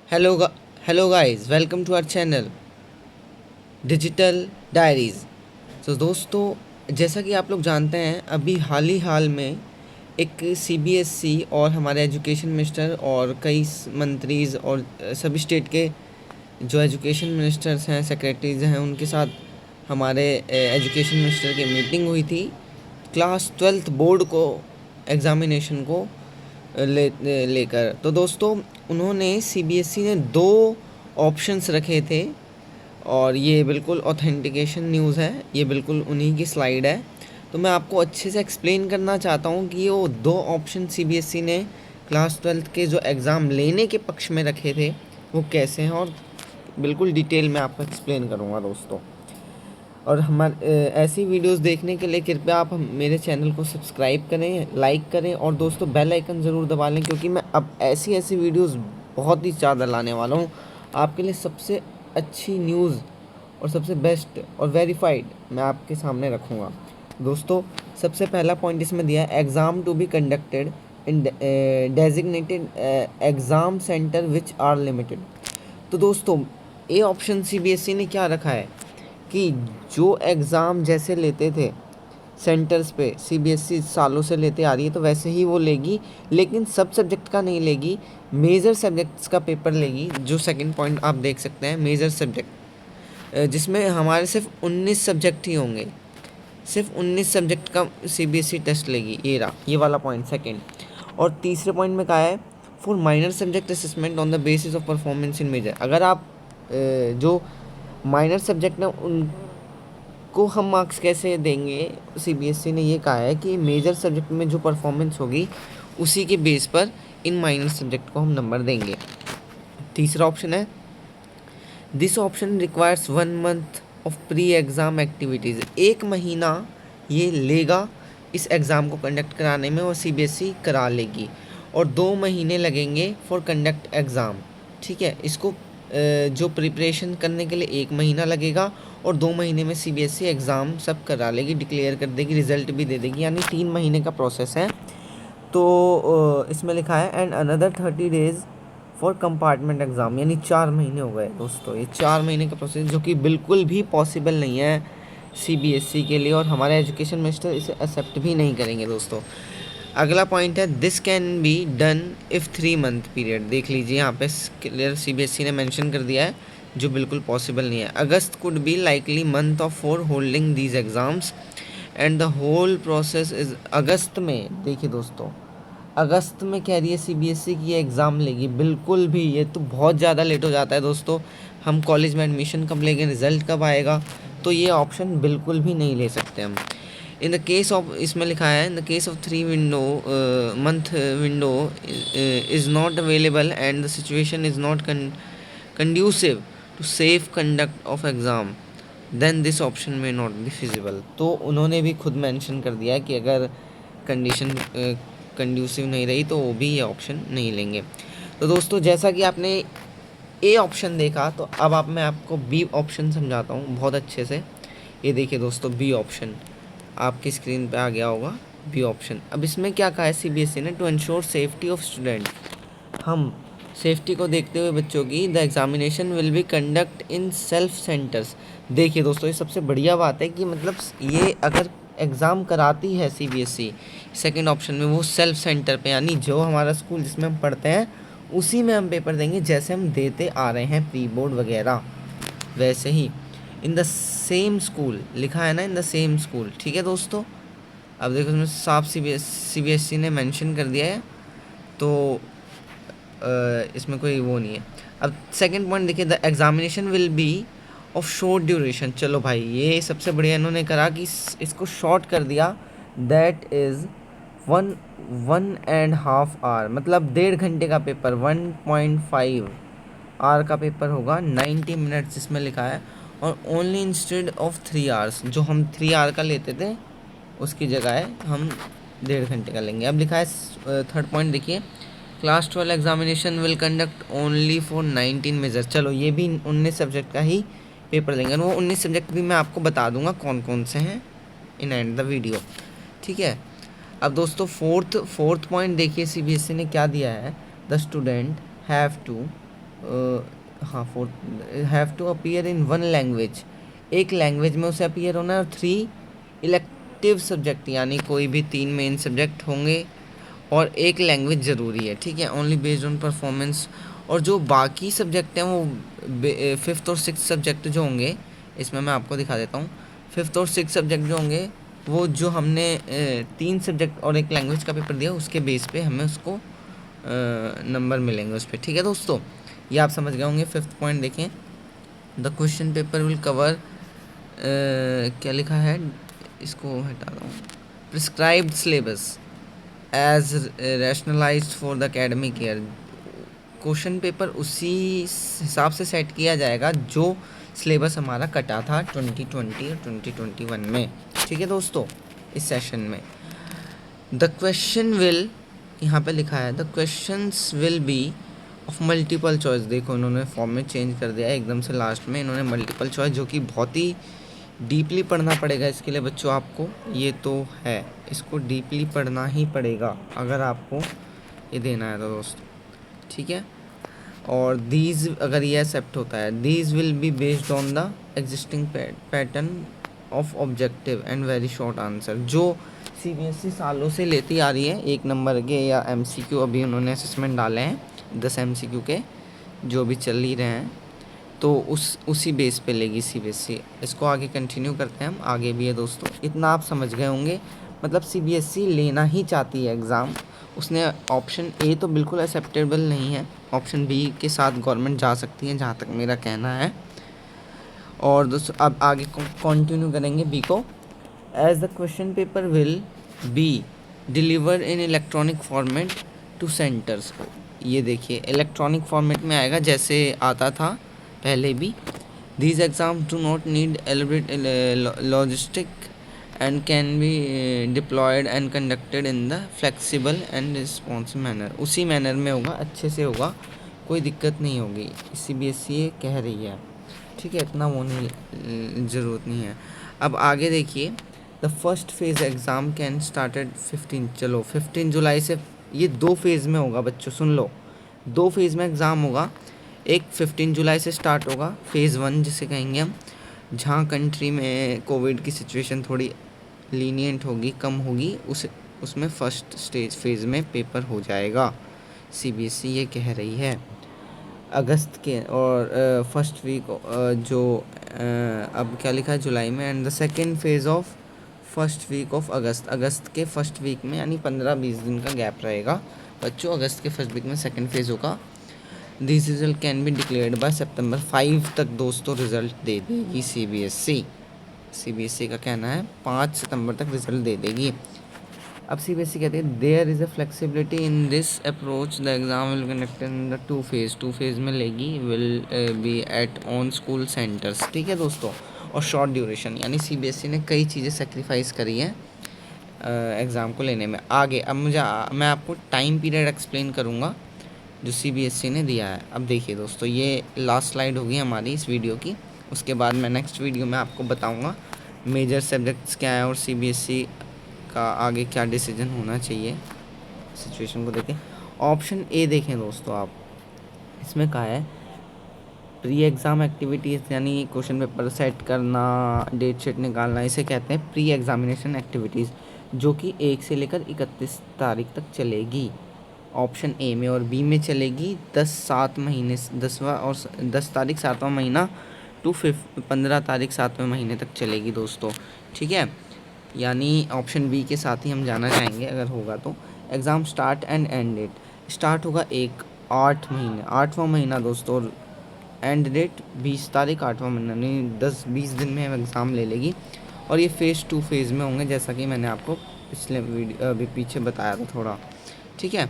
Hello hello guys, welcome to our channel digital diaries. तो दोस्तों, जैसा कि आप लोग जानते हैं, अभी हाल में एक सीबीएसई और हमारे एजुकेशन मिनिस्टर और कई मंत्रीज़ और सभी स्टेट के जो एजुकेशन मिनिस्टर्स हैं, सेक्रेटरीज़ हैं, उनके साथ हमारे एजुकेशन मिनिस्टर की मीटिंग हुई थी। क्लास 12th बोर्ड को एग्ज़ामिनेशन को लेकर। तो दोस्तों, उन्होंने सीबीएसई ने दो ऑप्शंस रखे थे और ये बिल्कुल ऑथेंटिकेशन न्यूज़ है, ये बिल्कुल उन्हीं की स्लाइड है। तो मैं आपको अच्छे से एक्सप्लेन करना चाहता हूँ कि वो दो ऑप्शन सीबीएसई ने क्लास 12th के जो एग्ज़ाम लेने के पक्ष में रखे थे वो कैसे हैं, और बिल्कुल डिटेल में आपको एक्सप्लेन करूँगा दोस्तों। और हमारे ऐसी वीडियोस देखने के लिए कृपया आप मेरे चैनल को सब्सक्राइब करें, लाइक करें और दोस्तों बेल आइकन ज़रूर दबा लें, क्योंकि मैं अब ऐसी वीडियोस बहुत ही ज़्यादा लाने वाला हूँ आपके लिए। सबसे अच्छी न्यूज़ और सबसे बेस्ट और वेरीफाइड मैं आपके सामने रखूँगा दोस्तों। सबसे पहला पॉइंट इसमें दिया है, exam to be conducted in designated exam centre which are limited. तो दोस्तों, ए ऑप्शन सीबीएसई ने क्या रखा है कि जो एग्ज़ाम जैसे लेते थे सेंटर्स पे, सीबीएसई सालों से लेते आ रही है, तो वैसे ही वो लेगी, लेकिन सब सब्जेक्ट का नहीं लेगी, मेजर सब्जेक्ट्स का पेपर लेगी। जो सेकंड पॉइंट आप देख सकते हैं, मेजर सब्जेक्ट, जिसमें हमारे सिर्फ 19 सब्जेक्ट ही होंगे, सिर्फ 19 सब्जेक्ट का सीबीएसई टेस्ट लेगी। ये वाला पॉइंट सेकंड। और तीसरे पॉइंट में कहा है, for minor subject assessment on the basis of performance in major. अगर आप जो माइनर सब्जेक्ट ना, उनको हम मार्क्स कैसे देंगे, सीबीएसई ने ये कहा है कि मेजर सब्जेक्ट में जो परफॉर्मेंस होगी उसी के बेस पर इन माइनर सब्जेक्ट को हम नंबर देंगे। तीसरा ऑप्शन है, this option requires 1 month of pre exam activities. 1 महीना ये लेगा इस एग्ज़ाम को कंडक्ट कराने में और सीबीएसई करा लेगी, और 2 महीने लगेंगे फॉर कंडक्ट एग्ज़ाम। ठीक है, इसको जो प्रिपरेशन करने के लिए 1 महीना लगेगा और 2 महीने में सीबीएसई एग्ज़ाम सब करा लेगी, डिक्लेयर कर देगी, रिज़ल्ट भी दे देगी, यानी 3 महीने का प्रोसेस है। तो इसमें लिखा है, and another 30 days for compartment exam, यानी 4 महीने हो गए दोस्तों। ये 4 महीने का प्रोसेस, जो कि बिल्कुल भी पॉसिबल नहीं है सीबीएसई के लिए, और हमारे एजुकेशन मिनिस्टर इसे एक्सेप्ट भी नहीं करेंगे दोस्तों। अगला पॉइंट है, this can be done if 3 month period. देख लीजिए, यहाँ पे क्लियर सीबीएसई ने मेंशन कर दिया है, जो बिल्कुल पॉसिबल नहीं है। August could be likely month of for holding these exams and the whole process is. अगस्त में, देखिए दोस्तों, अगस्त में कह रही है सीबीएसई की ये एग्ज़ाम लेगी, बिल्कुल भी, ये तो बहुत ज़्यादा लेट हो जाता है दोस्तों। हम कॉलेज में एडमिशन कब लेंगे, रिज़ल्ट कब आएगा, तो ये ऑप्शन बिल्कुल भी नहीं ले सकते हम। इन द केस ऑफ, इसमें लिखा है, in the case of 3 month window is not available and the situation is not conducive to safe conduct of exam, then this option may not be feasible. तो उन्होंने भी खुद मेंशन कर दिया है कि अगर कंडीशन कंड्यूसिव नहीं रही तो वो भी ये ऑप्शन नहीं लेंगे। तो दोस्तों, जैसा कि आपने ए ऑप्शन देखा, तो अब मैं आपको बी ऑप्शन समझाता हूँ बहुत अच्छे से। ये देखिए दोस्तों, बी ऑप्शन आपकी स्क्रीन पे आ गया होगा, बी ऑप्शन। अब इसमें क्या कहा है सीबीएसई ने, to ensure safety of student. हम सेफ्टी को देखते हुए बच्चों की, the examination will be conduct in self centres. देखिए दोस्तों, ये सबसे बढ़िया बात है कि मतलब ये अगर एग्ज़ाम कराती है सीबीएसई सेकंड ऑप्शन में, वो सेल्फ सेंटर पे, यानी जो हमारा स्कूल जिसमें हम पढ़ते हैं उसी में हम पेपर देंगे, जैसे हम देते आ रहे हैं प्री बोर्ड वगैरह, वैसे ही। इन द सेम स्कूल लिखा है ना, इन द सेम स्कूल। ठीक है दोस्तों, अब देखो इसमें साफ सीबीएसई ने मेंशन कर दिया है, तो इसमें कोई वो नहीं है। अब सेकंड पॉइंट देखिए, the examination will B of short duration. चलो भाई, ये सबसे बढ़िया इन्होंने करा कि इसको शॉर्ट कर दिया, दैट इज़ 1.5 hour, मतलब 1.5 घंटे का पेपर, 1.5 आवर का पेपर होगा, 90 मिनट्स इसमें लिखा है, और ओनली इंस्टेड ऑफ 3 hours, जो हम 3 hour का लेते थे उसकी जगह है हम 1.5 घंटे का लेंगे। अब लिखा है थर्ड पॉइंट देखिए, class 12 examination will conduct only for 19 major. चलो, ये भी 19 सब्जेक्ट का ही पेपर लेंगे, और वो 19 सब्जेक्ट भी मैं आपको बता दूंगा कौन कौन से हैं इन एंड द वीडियो। ठीक है, अब दोस्तों फोर्थ पॉइंट देखिए सीबीएसई ने क्या दिया है, द स्टूडेंट हैव टू हाँ, fourth have to appear in one language, एक लैंग्वेज में उसे अपीयर होना है, और 3 इलेक्टिव सब्जेक्ट, यानी कोई भी 3 मेन सब्जेक्ट होंगे और एक लैंग्वेज ज़रूरी है, ठीक है, ओनली बेस्ड ऑन परफॉर्मेंस। और जो बाकी सब्जेक्ट हैं वो फिफ्थ और सिक्स सब्जेक्ट जो होंगे, इसमें मैं आपको दिखा देता हूँ। फिफ्थ और सिक्स सब्जेक्ट जो होंगे वो जो हमने 3 सब्जेक्ट और एक लैंग्वेज का पेपर दिया उसके बेस पे हमें उसको नंबर मिलेंगे उस पर, ठीक है दोस्तों। ये आप समझ गए होंगे। फिफ्थ पॉइंट देखें, the question paper will cover, क्या लिखा है, इसको हटा दूँ, prescribed syllabus as rationalised for the academic year. Question paper उसी हिसाब से सेट किया जाएगा जो सिलेबस हमारा कटा था 2020 और 2021 में, ठीक है दोस्तों। इस सेशन में द क्वेश्चन विल, यहाँ पे लिखा है the questions will be of multiple choice. देखो इन्होंने फॉर्म में चेंज कर दिया है एकदम से, लास्ट में इन्होंने मल्टीपल चॉइस, जो कि बहुत ही डीपली पढ़ना पड़ेगा इसके लिए बच्चों आपको, ये तो है, इसको डीपली पढ़ना ही पड़ेगा अगर आपको ये देना है तो दोस्तों, ठीक है। और दीज, अगर ये एक्सेप्ट होता है, these will be based on the existing pattern of objective and very short answer, जो सीबीएसई सालों से लेती आ रही है, 1 नंबर के या एमसीक्यू, अभी उन्होंने असेसमेंट डाले हैं 10 एमसीक्यू के जो भी चल ही रहे हैं, तो उसी बेस पे लेगी सीबीएसई। इसको आगे कंटिन्यू करते हैं हम, आगे भी है दोस्तों। इतना आप समझ गए होंगे, मतलब सीबीएसई लेना ही चाहती है एग्ज़ाम। उसने ऑप्शन ए तो बिल्कुल एक्सेप्टेबल नहीं है, ऑप्शन बी के साथ गवर्नमेंट जा सकती है जहाँ तक मेरा कहना है। और दोस्तों अब आगे कंटिन्यू करेंगे बी को। As the question paper will be deliver in electronic format to centres को, ये देखिए इलेक्ट्रॉनिक फॉर्मेट में आएगा जैसे आता था पहले भी। These exam do not need एलिब्रेट logistic and can be diploid and conducted in the flexible and responsive manner, उसी मैनर में होगा, अच्छे से होगा, कोई दिक्कत नहीं होगी, सीबीएसई ये कह रही है, ठीक है, इतना वो नहीं ज़रूरत नहीं है। अब आगे देखिए, the first phase exam can started 15, चलो 15 जुलाई से, ये 2 फेज़ में होगा बच्चों, सुन लो, 2 फेज़ में एग्ज़ाम होगा। एक 15 जुलाई से स्टार्ट होगा, फेज़ 1 जिसे कहेंगे हम, जहाँ कंट्री में कोविड की सिचुएशन थोड़ी लीनियंट होगी, कम होगी, उसमें फर्स्ट स्टेज फेज़ में पेपर हो जाएगा, सीबीएसई ये कह रही है। अगस्त के और फर्स्ट वीक जो अब क्या लिखा है जुलाई में, and the second phase of first week of August, अगस्त के फर्स्ट वीक में, यानी 15-20 दिन का गैप रहेगा बच्चों, अगस्त के फर्स्ट वीक में सेकेंड फेज़ होगा। This result can be declared by सितंबर 5 तक दोस्तों रिज़ल्ट दे देगी सीबीएसई। सीबीएसई का कहना है 5 सितंबर तक रिज़ल्ट दे देगी। अब सीबीएसई कहती है there is a flexibility in this approach, the exam will conducted in the 2 phase, 2 phase में लेगी, will be at on school centres, ठीक है दोस्तों। और शॉर्ट ड्यूरेशन, यानी सीबीएसई ने कई चीज़ें सेक्रीफाइस करी हैं एग्ज़ाम को लेने में। आगे अब मैं आपको टाइम पीरियड एक्सप्लेन करूँगा जो सीबीएसई ने दिया है। अब देखिए दोस्तों, ये लास्ट स्लाइड होगी हमारी इस वीडियो की, उसके बाद मैं नेक्स्ट वीडियो में आपको बताऊँगा मेजर सब्जेक्ट्स क्या है और सीबीएसई का आगे क्या डिसीजन होना चाहिए, सिचुएशन को देखें। ऑप्शन ए देखें दोस्तों आप, इसमें कहा है प्री एग्ज़ाम एक्टिविटीज़, यानी क्वेश्चन पेपर सेट करना, डेट शीट निकालना, इसे कहते हैं प्री एग्जामिनेशन एक्टिविटीज़, जो कि 1 से लेकर 31 तारीख तक चलेगी ऑप्शन ए में, और बी में चलेगी 10-7 महीने, 10वां और 10 तारीख 7वां महीना टू 15 तारीख 7वें महीने तक चलेगी दोस्तों, ठीक है। यानी ऑप्शन बी के साथ ही हम जाना चाहेंगे अगर होगा तो। Exam start and end date, start होगा 8 महीने, 8वां महीना दोस्तों, और एंड डेट 20 तारीख 8वां महीना, नहीं 10-20 दिन में हम एग्ज़ाम ले लेगी। और ये फ़ेज़ 2 फेज़ में होंगे, जैसा कि मैंने आपको पिछले वीडियो अभी पीछे बताया था थोड़ा, ठीक है,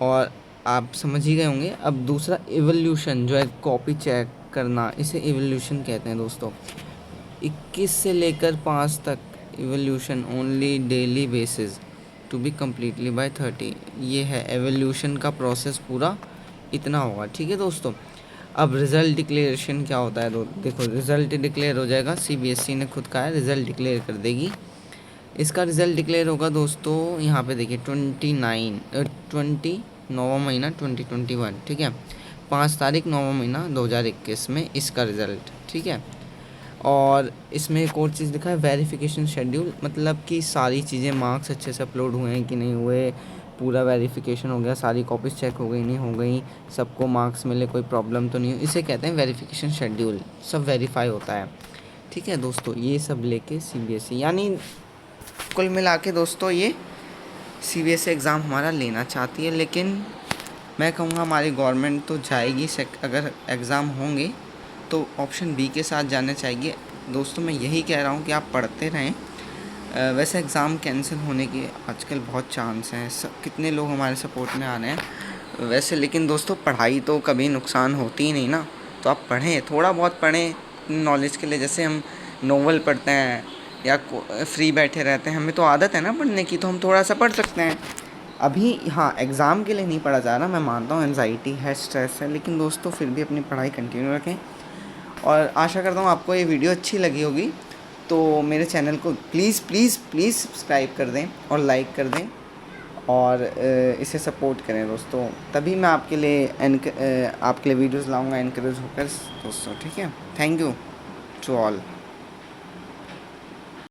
और आप समझ ही गए होंगे। अब दूसरा इवोल्यूशन जो है, कॉपी चेक करना, इसे इवोल्यूशन कहते हैं दोस्तों। 21 से लेकर 5 तक evolution only daily basis to be completely by 30, ये है एवोल्यूशन का प्रोसेस पूरा इतना होगा, ठीक है दोस्तों। अब रिज़ल्ट डिक्लेरेशन क्या होता है, देखो रिज़ल्ट डिक्लेयर हो जाएगा, सीबीएसई ने खुद कहा है रिज़ल्ट डिक्लेयर कर देगी। इसका रिज़ल्ट डिक्लेयर होगा दोस्तों, यहाँ पे देखिए 29वां महीना 2021, ठीक है। 5 तारीख 9वां महीना 2021 में इसका रिज़ल्ट, ठीक है। और इसमें एक और चीज़ लिखा है वेरिफिकेशन शेड्यूल, मतलब कि सारी चीज़ें मार्क्स अच्छे से अपलोड हुए हैं कि नहीं हुए, पूरा वेरिफिकेशन हो गया, सारी कॉपीज़ चेक हो गई नहीं हो गई, सबको मार्क्स मिले, कोई प्रॉब्लम तो नहीं हुई, इसे कहते हैं वेरिफिकेशन शेड्यूल, सब वेरीफाई होता है, ठीक है दोस्तों। ये सब लेके CBSE यानी कुल मिला के दोस्तों ये CBSE एग्ज़ाम हमारा लेना चाहती है, लेकिन मैं कहूँगा हमारी गवर्नमेंट तो जाएगी, अगर एग्ज़ाम होंगे तो ऑप्शन बी के साथ जाना चाहिए। दोस्तों मैं यही कह रहा हूँ कि आप पढ़ते रहें। वैसे एग्ज़ाम कैंसिल होने के आजकल बहुत चांस हैं, कितने लोग हमारे सपोर्ट में आ रहे हैं वैसे, लेकिन दोस्तों पढ़ाई तो कभी नुकसान होती ही नहीं ना, तो आप पढ़ें, थोड़ा बहुत पढ़ें नॉलेज के लिए। जैसे हम नोवेल पढ़ते हैं या फ्री बैठे रहते हैं, हमें तो आदत है ना पढ़ने की, तो हम थोड़ा सा पढ़ सकते हैं। अभी हाँ, एग्ज़ाम के लिए नहीं पढ़ा जा रहा, मैं मानता हूँ एंजाइटी है, स्ट्रेस है, लेकिन दोस्तों फिर भी अपनी पढ़ाई कंटिन्यू रखें। और आशा करता हूँ आपको ये वीडियो अच्छी लगी होगी, तो मेरे चैनल को प्लीज़ प्लीज़ प्लीज़ सब्सक्राइब कर दें और लाइक कर दें और इसे सपोर्ट करें दोस्तों, तभी मैं आपके लिए वीडियोज़ लाऊँगा एनकरेज होकर दोस्तों, ठीक है। Thank you to all.